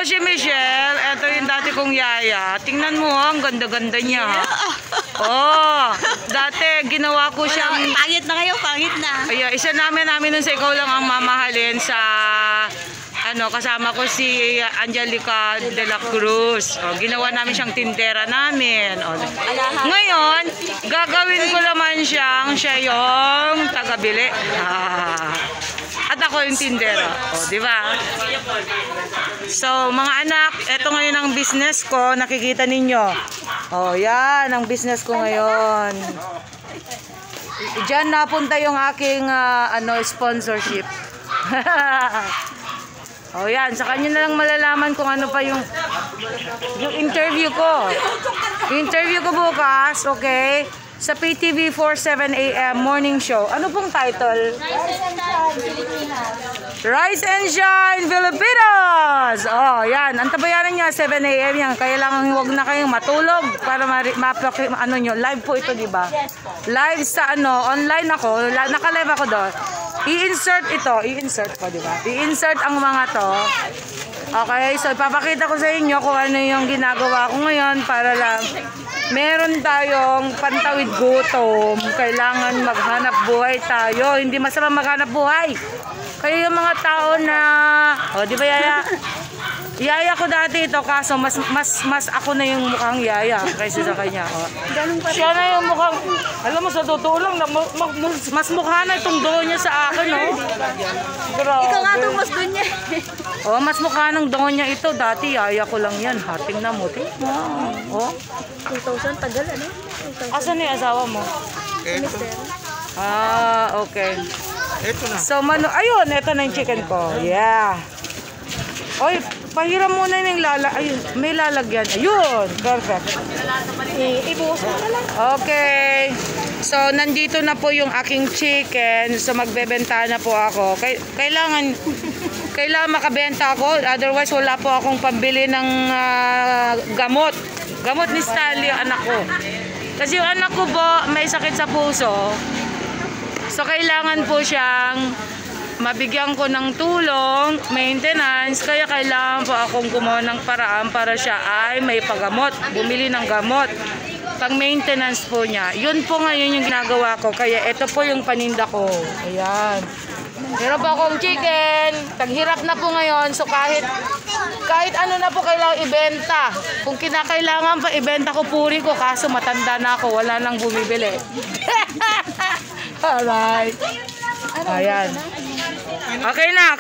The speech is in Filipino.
Ito si Michelle. Ito yung dati kong yaya. Tingnan mo, ang ganda-ganda niya. Oh, dati ginawa ko siyang... Pangit na kayo, pangit na. Ay, isa namin nun sa Ikaw Lang Ang Mamahalin sa... kasama ko si Angelica de la Cruz. O, ginawa namin siyang tindera namin. O, ngayon, gagawin ko naman siya yung tagabili. At ako yung tindera. O, di ba? So, mga anak, eto ngayon ang business ko. Nakikita ninyo. O, yan ang business ko ngayon. Diyan napunta yung aking sponsorship. Oh, yan. Sa kanya na lang malalaman kung ano pa yung interview ko. Yung interview ko bukas, okay? Sa PTV 47 AM morning show. Ano pong title? Rise and Shine Filipinas! Oh, yan. Ang tabayanan niya, 7 AM yan. Kailangan huwag na kayong matulog para live po ito, di ba? Live sa online ako. Naka-live ako doon. I-insert ko, di ba? I-insert ang mga to. Okay, so ipapakita ko sa inyo kung ano yung ginagawa ko ngayon para lang meron tayong pantawid gutom. Kailangan maghanap buhay tayo. Hindi masama maghanap buhay. Kaya yung mga tao na, di ba yaya? Yaya ko dati ito, kaso mas ako na yung mukhang yaya kaysa sa kanya. Siya na yung mukhang, alam mo sa totoo lang, mas mukha na itong doon niya sa akin, Grabe. Ikaw nga itong mas doon niya. Mas mukha ng doon niya ito. Dati yaya ko lang yan. Hating na mo. 2,000, tagal ano? Asan na yung asawa mo? Mister. Okay. Ito na. So, ayun, ito na yung chicken ko. Yeah. Oy, pahiram muna yung ayun, may lalagyan. Ayun, perfect. Ibuhos mo na lang. Okay. So, nandito na po yung aking chicken. So, magbebenta na po ako. Kailangan makabenta ako. Otherwise, wala po akong pambili ng gamot. Gamot ni Stanley, yung anak ko. Kasi yung anak ko po, may sakit sa puso. So, kailangan po siyang mabigyan ko ng tulong, maintenance, kaya kailangan po akong gumawa ng paraan para siya ay may pagamot, bumili ng gamot, pang maintenance po niya. Yun po ngayon yung ginagawa ko, kaya ito po yung paninda ko. Ayan. Meron pa akong chicken, taghirap na po ngayon, so kahit ano na po kailangan ibenta. Kung kinakailangan pa ibenta ko, puri ko, kaso matanda na ako, wala nang bumibili. Alright. Ayan. Okay na.